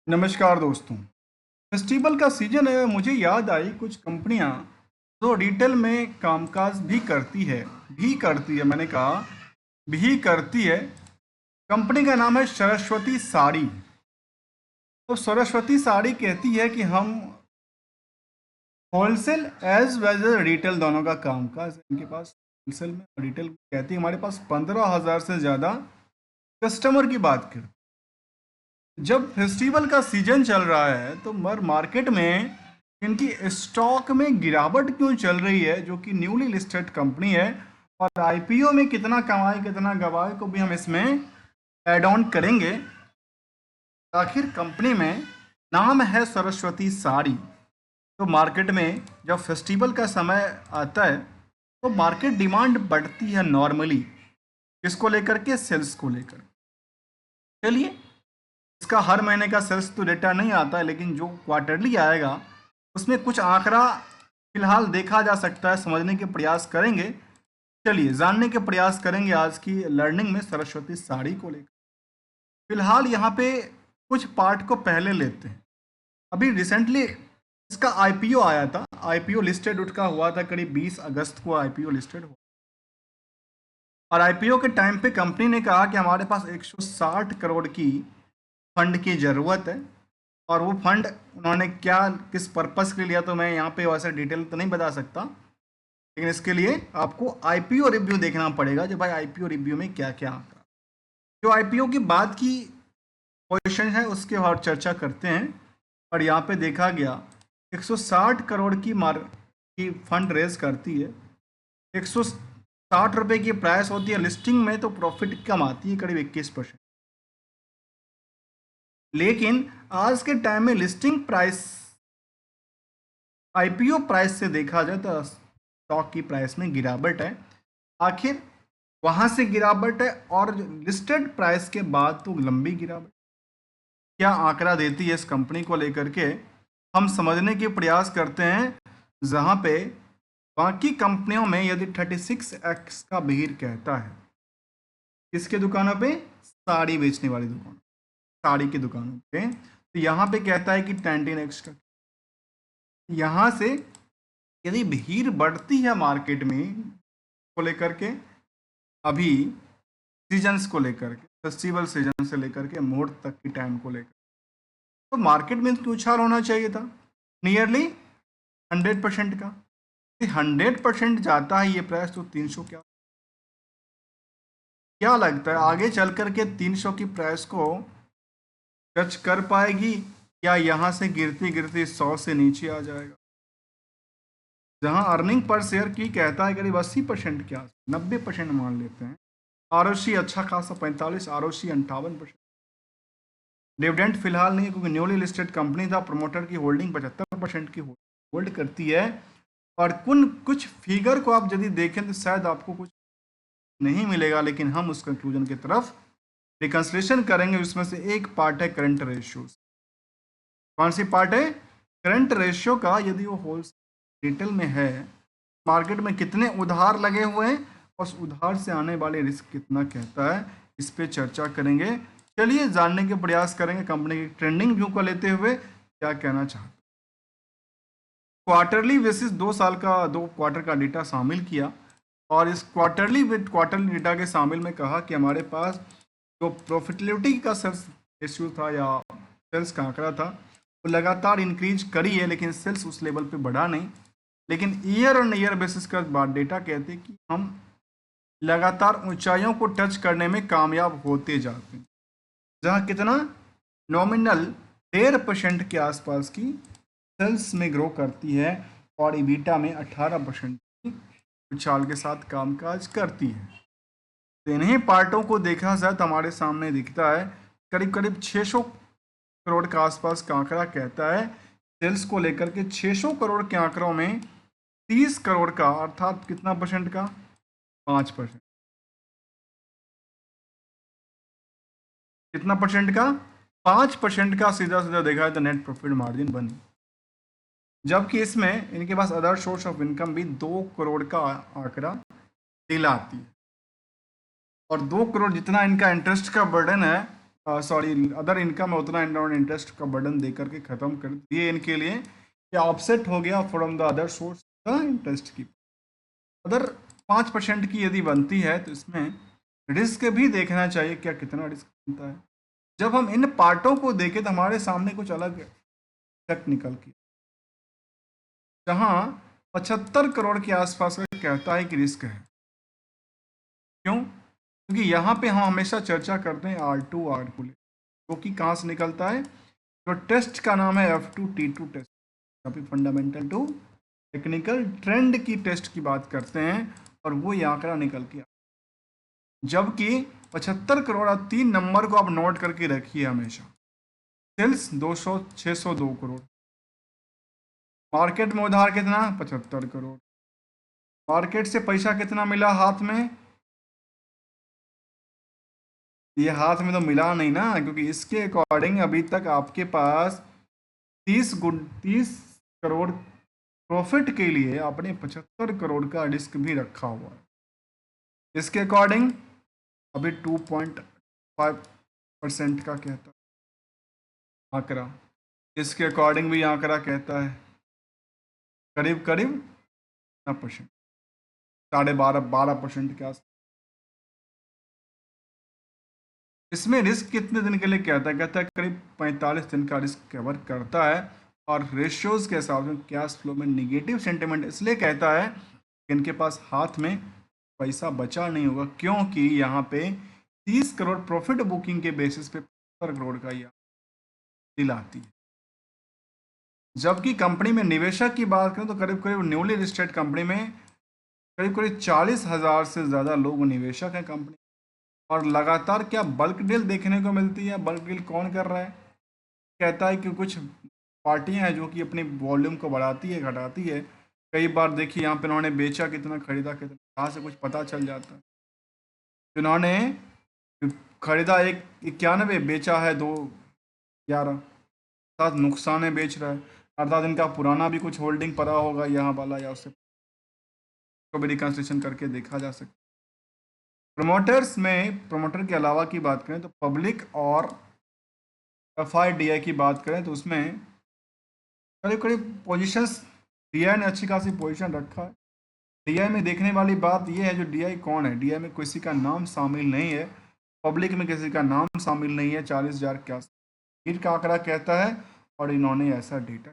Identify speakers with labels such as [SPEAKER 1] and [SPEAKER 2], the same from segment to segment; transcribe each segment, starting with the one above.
[SPEAKER 1] नमस्कार दोस्तों। फेस्टिवल का सीजन है। मुझे याद आई कुछ कंपनियां जो रिटेल में कामकाज भी करती है। मैंने कहा भी करती है। कंपनी का नाम है सरस्वती साड़ी। तो सरस्वती साड़ी कहती है कि हम wholesale as well as retail दोनों का कामकाज है इनके पास। होलसेल में और रिटेल कहती है हमारे पास 15,000 से ज़्यादा कस्टमर की बात करती। जब फेस्टिवल का सीजन चल रहा है तो मर मार्केट में इनकी स्टॉक में गिरावट क्यों चल रही है, जो कि न्यूली लिस्टेड कंपनी है। और आईपीओ में कितना कमाए कितना गवाए को भी हम इसमें ऐड ऑन करेंगे। आखिर कंपनी में नाम है सरस्वती साड़ी। तो मार्केट में जब फेस्टिवल का समय आता है तो मार्केट डिमांड बढ़ती है नॉर्मली। किसको लेकर के? सेल्स को लेकर। चलिए, इसका हर महीने का सेल्स तो डेटा नहीं आता है, लेकिन जो क्वार्टरली आएगा उसमें कुछ आंकड़ा फिलहाल देखा जा सकता है। समझने के प्रयास करेंगे। चलिए जानने के प्रयास करेंगे आज की लर्निंग में सरस्वती साड़ी को लेकर। फिलहाल यहाँ पे कुछ पार्ट को पहले लेते हैं। अभी रिसेंटली इसका आईपीओ आया था। आईपीओ लिस्टेड उठका हुआ था, करीब 20 अगस्त को आईपीओ लिस्टेड हुआ। और आईपीओ के टाइम पे कंपनी ने कहा कि हमारे पास 160 करोड़ की फंड की ज़रूरत है। और वो फंड उन्होंने क्या किस पर्पस के लिए लिया तो मैं यहाँ पे वैसे डिटेल तो नहीं बता सकता, लेकिन इसके लिए आपको आईपीओ रिव्यू देखना पड़ेगा। जो भाई आईपीओ रिव्यू में क्या क्या आता, जो आईपीओ की बाद की पोजीशन है उसके और चर्चा करते हैं। और यहाँ पे देखा गया 160 करोड़ की फंड रेज करती है। 160 रुपये की प्राइस होती है लिस्टिंग में, तो प्रॉफिट कम आती है करीब 21%। लेकिन आज के टाइम में लिस्टिंग प्राइस आईपीओ प्राइस से देखा जाए तो स्टॉक की प्राइस में गिरावट है। आखिर वहां से गिरावट है और लिस्टेड प्राइस के बाद तो लंबी गिरावट क्या आंकड़ा देती है इस कंपनी को लेकर के, हम समझने के प्रयास करते हैं। जहां पे बाकी कंपनियों में यदि 36x का भीड़ कहता है किसके दुकानों पे? साड़ी बेचने वाली दुकान, साड़ी की दुकानों पे। तो यहाँ पे कहता है कि 19x का। यहाँ से यदि भीड़ बढ़ती है मार्केट में को लेकर के, अभी सीजन्स को लेकर के, फेस्टिवल सीजन से लेकर के मोड़ तक की टाइम को लेकर, तो मार्केट में उछाल होना चाहिए था नियरली 100% का। 100% जाता है ये प्राइस तो 300 क्या लगता है आगे चल करके 300 की प्राइस को टच कर पाएगी, या यहाँ से गिरती गिरती 100 से नीचे आ जाएगा? जहां अर्निंग पर शेयर की कहता है करीब 80% के आस 90% मान लेते हैं। आरओसी अच्छा खासा 45, आरओसी 58%। डिविडेंड फिलहाल नहीं है क्योंकि न्यूली लिस्टेड कंपनी था। प्रमोटर की होल्डिंग 75% की होल्ड करती है। और कुछ फिगर को आप यदि देखें तो शायद आपको कुछ नहीं मिलेगा, लेकिन हम उस कंक्लूजन की तरफ रिकंसिलेशन करेंगे। उसमें से एक पार्ट है करंट रेशियो। कौन सी पार्ट है? करंट रेशियो का। यदि वो होलसेल रिटेल में है, मार्केट में कितने उधार लगे हुए हैं और उस उधार से आने वाले रिस्क कितना कहता है, इस पे चर्चा करेंगे। चलिए जानने के प्रयास करेंगे कंपनी की ट्रेंडिंग व्यू को लेते हुए क्या कहना चाहते। क्वार्टरली बेसिस 2 क्वार्टर का डेटा शामिल किया। और इस क्वार्टरली डेटा के शामिल में कहा कि हमारे पास जो प्रॉफिटेबिलिटी का सेल्स रेशियो था या सेल्स का आंकड़ा था वो लगातार इंक्रीज करी है, लेकिन सेल्स उस लेवल पे बढ़ा नहीं। लेकिन ईयर ऑन ईयर बेसिस का बाद डेटा कहते हैं कि हम लगातार ऊंचाइयों को टच करने में कामयाब होते जाते हैं। जहाँ कितना नॉमिनल 1.5% के आसपास की सेल्स में ग्रो करती है और ईबिटा में 18% की उछाल के साथ कामकाज करती है। तो इन्हीं पार्टों को देखा जाए तो हमारे सामने दिखता है करीब करीब 600 करोड़ के आसपास का आंकड़ा कहता है सेल्स को लेकर के। 600 करोड़ के आंकड़ों में 30 करोड़ का अर्थात कितना परसेंट का? 5%। कितना परसेंट का? 5% का सीधा सीधा देखा है तो नेट प्रॉफिट मार्जिन बनी। जबकि इसमें इनके पास अदर सोर्स ऑफ इनकम भी 2 करोड़ का आंकड़ा दिलाती है। और 2 करोड़ जितना इनका इंटरेस्ट का बर्डन है सॉरी अदर इनकम है उतना इंटरेस्ट का बर्डन दे करके ख़त्म कर दिए इनके लिए, या ऑफसेट हो गया from the other source the interest की। अदर 5% की यदि बनती है तो इसमें रिस्क भी देखना चाहिए, क्या कितना रिस्क बनता है। जब हम इन पार्टों को देखें तो हमारे सामने कुछ अलग फैक्ट निकल के, जहाँ 75 करोड़ के आसपास का कहता है कि रिस्क है। क्यों? क्योंकि यहाँ पे हम हमेशा चर्चा करते हैं R2 R2 जो कि कहाँ से निकलता है, तो टेस्ट का नाम है F2T2 टेस्ट। यहाँ पे फंडामेंटल टू टेक्निकल ट्रेंड की टेस्ट की बात करते हैं और वो ये आंकड़ा निकल के, जबकि 75 करोड़, 3 नंबर को आप नोट करके रखिए हमेशा। सेल्स 602 करोड़, मार्केट में उधार कितना 75 करोड़, मार्केट से पैसा कितना मिला हाथ में, ये हाथ में तो मिला नहीं ना, क्योंकि इसके अकॉर्डिंग अभी तक आपके पास 30 करोड़ प्रॉफिट के लिए आपने 75 करोड़ का रिस्क भी रखा हुआ है। इसके अकॉर्डिंग अभी 2.5% का कहता है आंकड़ा, इसके अकॉर्डिंग भी आंकड़ा कहता है करीब करीब 12%, 12.5% के आस। इसमें रिस्क कितने दिन के लिए कहता है करीब 45 दिन का रिस्क कवर करता है। और रेशियोज के हिसाब से कैश फ्लो में निगेटिव सेंटिमेंट इसलिए कहता है कि इनके पास हाथ में पैसा बचा नहीं होगा, क्योंकि यहाँ पे 30 करोड़ प्रॉफिट बुकिंग के बेसिस पे 75 करोड़ का यह दिलाती है। जबकि कंपनी में निवेशक की बात करें तो करीब करीब न्यूली लिस्टेड कंपनी में करीब करीब 40,000 से ज़्यादा लोग निवेशक हैं कंपनी, और लगातार क्या बल्क डील देखने को मिलती है। बल्क डील कौन कर रहा है? कहता है कि कुछ पार्टियां हैं जो कि अपनी वॉल्यूम को बढ़ाती है घटाती है। कई बार देखिए यहाँ पे उन्होंने बेचा कितना, खरीदा कितना, कहाँ से कुछ पता चल जाता है। इन्होंने खरीदा 191, बेचा है 211, साथ नुकसान है बेच रहा है, अर्थात इनका पुराना भी कुछ होल्डिंग पड़ा होगा यहाँ वाला, या उससे को भी रिकन्स्ट्रक्शन करके देखा जा सकता है। प्रमोटर्स में प्रमोटर के अलावा की बात करें तो पब्लिक और FIDI की बात करें तो उसमें करीब करीब पोजीशंस DI ने अच्छी खासी पोजीशन रखा है। DI में देखने वाली बात यह है, जो DI कौन है, DI में किसी का नाम शामिल नहीं है, पब्लिक में किसी का नाम शामिल नहीं है। 40,000 के आस भीड़ का आंकड़ा कहता है, और इन्होंने ऐसा डेटा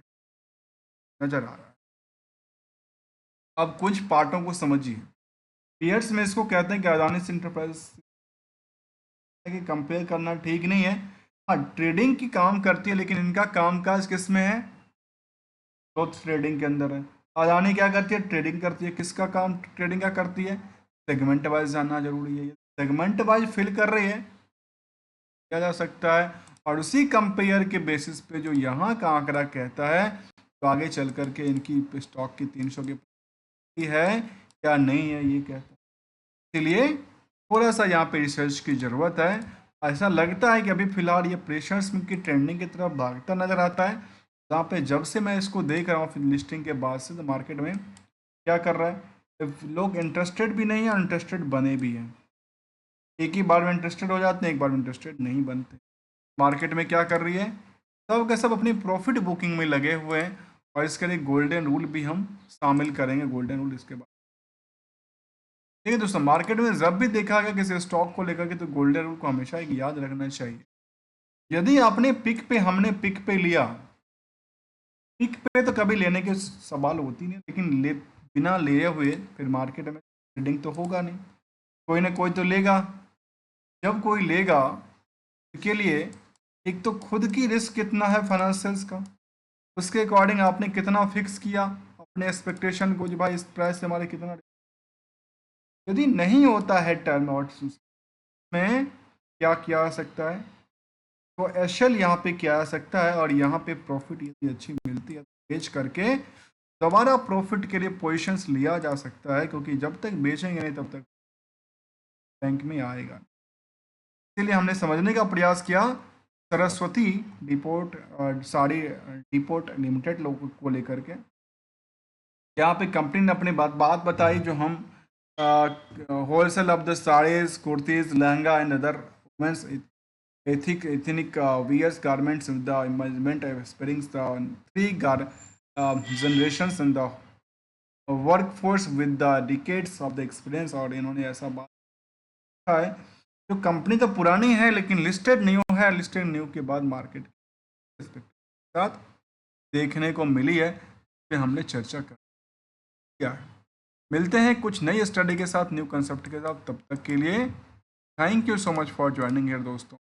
[SPEAKER 1] नजर आ रहा है। अब कुछ पार्टों को समझिए। पीयर्स में इसको कहते हैं कि अदानी इंटरप्राइज कि कंपेयर करना ठीक नहीं है। हाँ, ट्रेडिंग की काम करती है, लेकिन इनका कामकाज किस में है? ग्रोथ ट्रेडिंग के अंदर है। अदानी क्या करती है? ट्रेडिंग करती है। किसका काम ट्रेडिंग का करती है? सेगमेंट वाइज जानना जरूरी है। सेगमेंट वाइज फिल कर रही है, किया जा सकता है। और उसी कंपेयर के बेसिस पे जो यहाँ का आंकड़ा कहता है, तो आगे चल करके इनकी स्टॉक की 300 की है या नहीं है ये कहता है। इसलिए थोड़ा सा यहाँ पे रिसर्च की ज़रूरत है। ऐसा लगता है कि अभी फिलहाल ये प्रेशर्स की ट्रेंडिंग की तरफ भागता नजर आता है, जहाँ पे जब से मैं इसको देख रहा हूँ लिस्टिंग के बाद से, तो मार्केट में क्या कर रहा है, लोग इंटरेस्टेड भी नहीं है और इंटरेस्टेड बने भी हैं। एक ही बार में इंटरेस्टेड हो जाते हैं, एक बार में इंटरेस्टेड नहीं बनते। मार्केट में क्या कर रही है, सब के सब अपनी प्रॉफिट बुकिंग में लगे हुए हैं, और इसके लिए गोल्डन रूल भी हम शामिल करेंगे। गोल्डन रूल इसके बाद ठीक है दोस्तों। मार्केट में जब भी देखा गया किसी स्टॉक को लेकर के, तो गोल्डन रूल को हमेशा एक याद रखना चाहिए। यदि आपने पिक पे, हमने पिक पे लिया, पिक पे तो कभी लेने के सवाल होती नहीं, लेकिन बिना लिए हुए फिर मार्केट में ट्रेडिंग तो होगा नहीं। कोई ना कोई तो लेगा। जब कोई लेगा, इसके लिए एक तो खुद की रिस्क कितना है फाइनेंशियल्स का, उसके अकॉर्डिंग आपने कितना फिक्स किया अपने एक्सपेक्टेशन को, जो भाई इस प्राइस से हमारे कितना। यदि नहीं होता है टर्न आउट में, क्या किया जा सकता है, तो एशल यहाँ पे किया जा सकता है, और यहाँ पे प्रॉफिट यदि अच्छी मिलती है तो बेच करके दोबारा प्रॉफिट के लिए पोजीशंस लिया जा सकता है, क्योंकि जब तक बेचेंगे नहीं तब तक बैंक में आएगा। इसलिए हमने समझने का प्रयास किया Saraswati depot sari depot limited लोगों को लेकर के। यहाँ पे कंपनी ने अपनी बात बताई, जो हम wholesale of the saris, kurtis, lehenga and other women's ethnic wears garments with the imagination of spreading the generations in the workforce with the decades of the experience. और इन्होंने ऐसा बात कहा है, जो कंपनी तो पुरानी है लेकिन लिस्टेड न्यू है, लिस्टेड न्यू के बाद मार्केट के साथ देखने को मिली है कि हमने चर्चा कर किया है। मिलते हैं कुछ नई स्टडी के साथ, न्यू कंसेप्ट के साथ। तब तक के लिए thank you so much for joining here दोस्तों।